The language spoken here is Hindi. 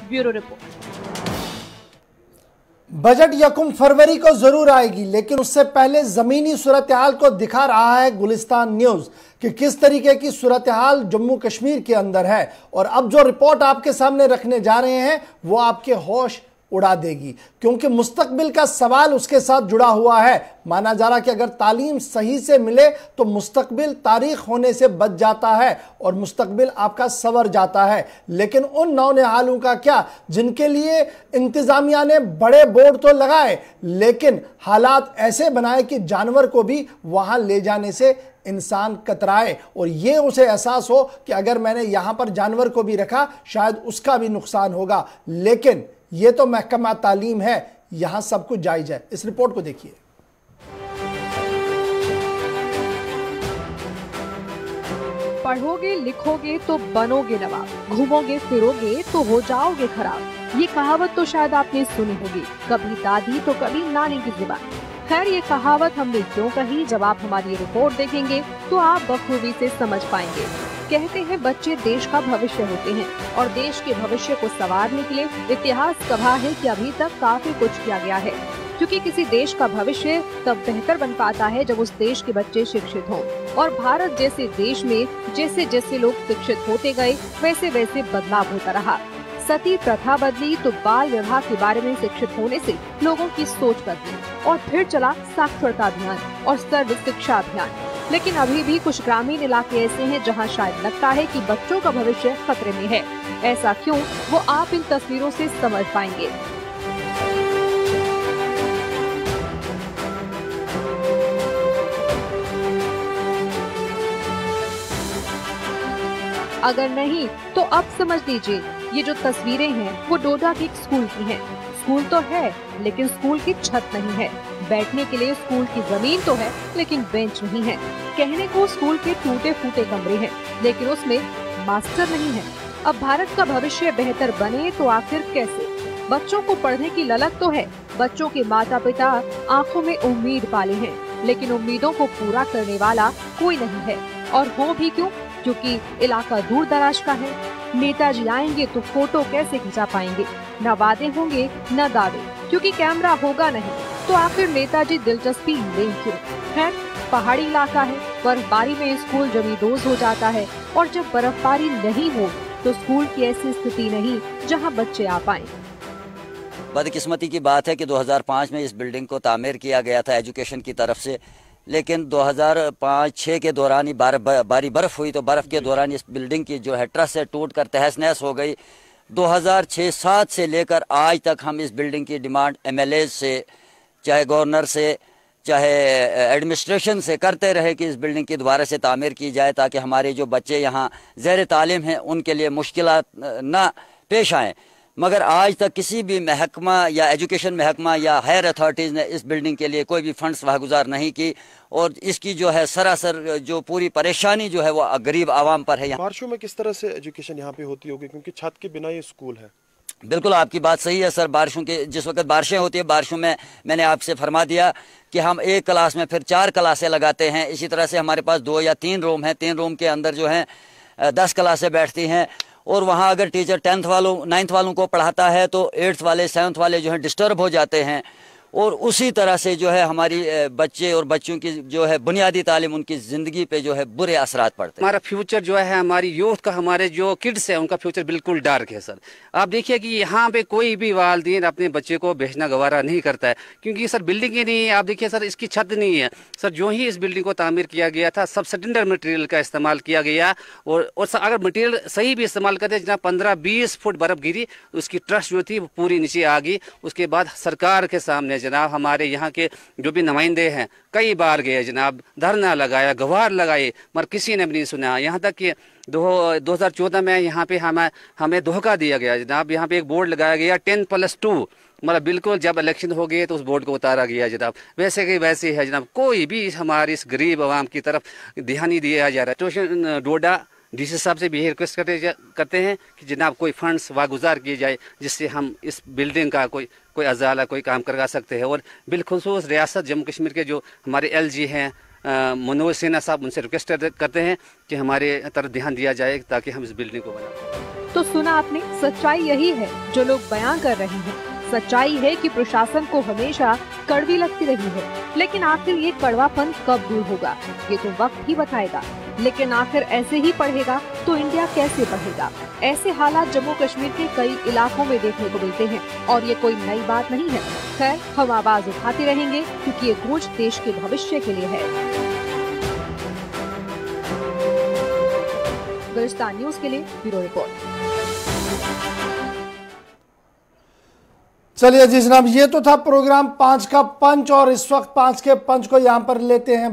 Bureau report. बजट यकम फरवरी को जरूर आएगी, लेकिन उससे पहले जमीनी सूरत हाल को दिखा रहा है गुलिस्तान न्यूज कि किस तरीके की सूरत हाल जम्मू कश्मीर के अंदर है। और अब जो रिपोर्ट आपके सामने रखने जा रहे हैं वो आपके होश उड़ा देगी, क्योंकि मुस्तकबिल का सवाल उसके साथ जुड़ा हुआ है। माना जा रहा कि अगर तालीम सही से मिले तो मुस्तकबिल तारीख होने से बच जाता है और मुस्तकबिल आपका संवर जाता है। लेकिन उन नौनिहालों का क्या जिनके लिए इंतजामिया ने बड़े बोर्ड तो लगाए, लेकिन हालात ऐसे बनाए कि जानवर को भी वहां ले जाने से इंसान कतराए और ये उसे एहसास हो कि अगर मैंने यहां पर जानवर को भी रखा शायद उसका भी नुकसान होगा। लेकिन ये तो महकमा तालीम है, यहां सब कुछ जायज है। इस रिपोर्ट को देखिए। पढ़ोगे लिखोगे तो बनोगे नवाब, घूमोगे फिरोगे तो हो जाओगे खराब। ये कहावत तो शायद आपने सुनी होगी, कभी दादी तो कभी नानी की जुबान। खैर ये कहावत हमने क्यों कही, जब आप हमारी रिपोर्ट देखेंगे तो आप बखूबी से समझ पाएंगे। कहते हैं बच्चे देश का भविष्य होते हैं और देश के भविष्य को संवारने के लिए इतिहास गवाह है कि अभी तक काफी कुछ किया गया है, क्योंकि किसी देश का भविष्य तब बेहतर बन पाता है जब उस देश के बच्चे शिक्षित हों। और भारत जैसे देश में जैसे जैसे लोग शिक्षित होते गए वैसे वैसे बदलाव होता रहा। सती प्रथा बदली तो बाल विवाह के बारे में शिक्षित होने से लोगों की सोच बदली और फिर चला साक्षरता अभियान और सर्व शिक्षा अभियान। लेकिन अभी भी कुछ ग्रामीण इलाके ऐसे हैं जहां शायद लगता है कि बच्चों का भविष्य खतरे में है। ऐसा क्यों, वो आप इन तस्वीरों से समझ पाएंगे। अगर नहीं तो अब समझ लीजिए, ये जो तस्वीरें हैं वो डोडा के एक स्कूल की हैं। स्कूल तो है लेकिन स्कूल की छत नहीं है, बैठने के लिए स्कूल की जमीन तो है लेकिन बेंच नहीं है। कहने को स्कूल के टूटे फूटे कमरे हैं लेकिन उसमें मास्टर नहीं है। अब भारत का भविष्य बेहतर बने तो आखिर कैसे? बच्चों को पढ़ने की ललक तो है, बच्चों के माता पिता आंखों में उम्मीद पाले हैं, लेकिन उम्मीदों को पूरा करने वाला कोई नहीं है। और हो भी क्यों, क्योंकि इलाका दूर दराज का है। नेताजी आएंगे तो फोटो कैसे खिंचा पाएंगे? न वादे होंगे न दावे, क्योंकि कैमरा होगा नहीं, तो आखिर नेताजी दिलचस्पी लें क्यों? है पहाड़ी इलाका है, बर्फबारी में स्कूल जमींदोज हो जाता है और जब बर्फबारी नहीं हो तो स्कूल की ऐसी स्थिति नहीं जहां बच्चे आ पाएं। बदकिस्मती की बात है कि 2005 में इस बिल्डिंग को तामीर किया गया था एजुकेशन की तरफ से, लेकिन 2005-06 के दौरान ही बारी बर्फ़ हुई तो बर्फ़ के दौरान इस बिल्डिंग की जो है ट्रस से टूट कर तहस नहस हो गई। 2006-07 से लेकर आज तक हम इस बिल्डिंग की डिमांड MLA से, चाहे गवर्नर से, चाहे एडमिनिस्ट्रेशन से करते रहे कि इस बिल्डिंग की दोबारा से तामीर की जाए, ताकि हमारे जो बच्चे यहाँ ज़ेर तालीम हैं उनके लिए मुश्किलात ना पेश आएँ। मगर आज तक किसी भी महकमा या एजुकेशन महकमा या हायर अथॉरिटीज़ ने इस बिल्डिंग के लिए कोई भी फंड्स वागुजार नहीं की और इसकी जो है सरासर जो पूरी परेशानी जो है वो गरीब आवाम पर है। बारिशों में किस तरह से एजुकेशन यहाँ पे होती होगी, क्योंकि छत के बिना ये स्कूल है? बिल्कुल आपकी बात सही है सर। बारिशों के जिस वक्त बारिशें होती है, बारिशों में मैंने आपसे फरमा दिया कि हम एक क्लास में फिर 4 क्लासें लगाते हैं। इसी तरह से हमारे पास 2 या 3 रूम हैं, 3 रूम के अंदर जो है 10 क्लासें बैठती हैं और वहाँ अगर टीचर 10th वालों 9th वालों को पढ़ाता है तो 8th वाले 7th वाले जो है डिस्टर्ब हो जाते हैं और उसी तरह से जो है हमारी बच्चे और बच्चों की जो है बुनियादी तालीम, उनकी ज़िंदगी पे जो है बुरे असरात पड़ते हैं। हमारा फ्यूचर जो है, हमारी यूथ का, हमारे जो किड्स है उनका फ्यूचर बिल्कुल डार्क है सर। आप देखिए कि यहाँ पे कोई भी वालिदैन अपने बच्चे को भेजना गवारा नहीं करता है, क्योंकि सर बिल्डिंग ही नहीं है। आप देखिए सर, इसकी छत नहीं है सर। जो ही इस बिल्डिंग को तामीर किया गया था सब स्टैंडर्ड मटेरियल का इस्तेमाल किया गया और अगर मटेरियल सही भी इस्तेमाल करते जनाब 15-20 फुट बर्फ गिरी, उसकी ट्रस्ट जो थी वो पूरी नीचे आ गई। उसके बाद सरकार के सामने जनाब हमारे यहाँ के जो भी नुमाइंदे हैं कई बार गए जनाब, धरना लगाया, गुहार लगाए, मगर किसी ने भी नहीं सुना। यहाँ तक कि 2014 में यहाँ पे हमें धोखा दिया गया जनाब। यहाँ पे एक बोर्ड लगाया गया 10+2, मतलब बिल्कुल जब इलेक्शन हो गए तो उस बोर्ड को उतारा गया जनाब। वैसे कि वैसे है जनाब, कोई भी हमारी इस गरीब आवाम की तरफ ध्यान नहीं दिया जा रहा है। डोडा डीसी साहब से भी रिक्वेस्ट करते हैं कि जनाब कोई फंड्स वागुजार किए जाए जिससे हम इस बिल्डिंग का कोई अजाला कोई काम करवा सकते हैं। और बिलखुसूस रियासत जम्मू कश्मीर के जो हमारे LG हैं मनोज सिन्हा साहब, उनसे रिक्वेस्ट करते हैं कि हमारे तरफ ध्यान दिया जाए ताकि हम इस बिल्डिंग को बनाएं। तो सुना आपने, सच्चाई यही है जो लोग बयां कर रहे हैं। सच्चाई है कि प्रशासन को हमेशा कड़वी लगती रही है, लेकिन आखिर ये कड़वापन कब दूर होगा ये तो वक्त ही बताएगा। लेकिन आखिर ऐसे ही बढ़ेगा तो इंडिया कैसे बढ़ेगा? ऐसे हालात जम्मू कश्मीर के कई इलाकों में देखने को मिलते हैं और ये कोई नई बात नहीं है। खैर, हम आवाज उठाते रहेंगे क्योंकि ये गूंज देश के भविष्य के लिए है। गुलिस्तान न्यूज के लिए ब्यूरो रिपोर्ट। चलिए जी जनाब, ये तो था प्रोग्राम 5 का पंच और इस वक्त 5 के पंच को यहाँ पर लेते हैं।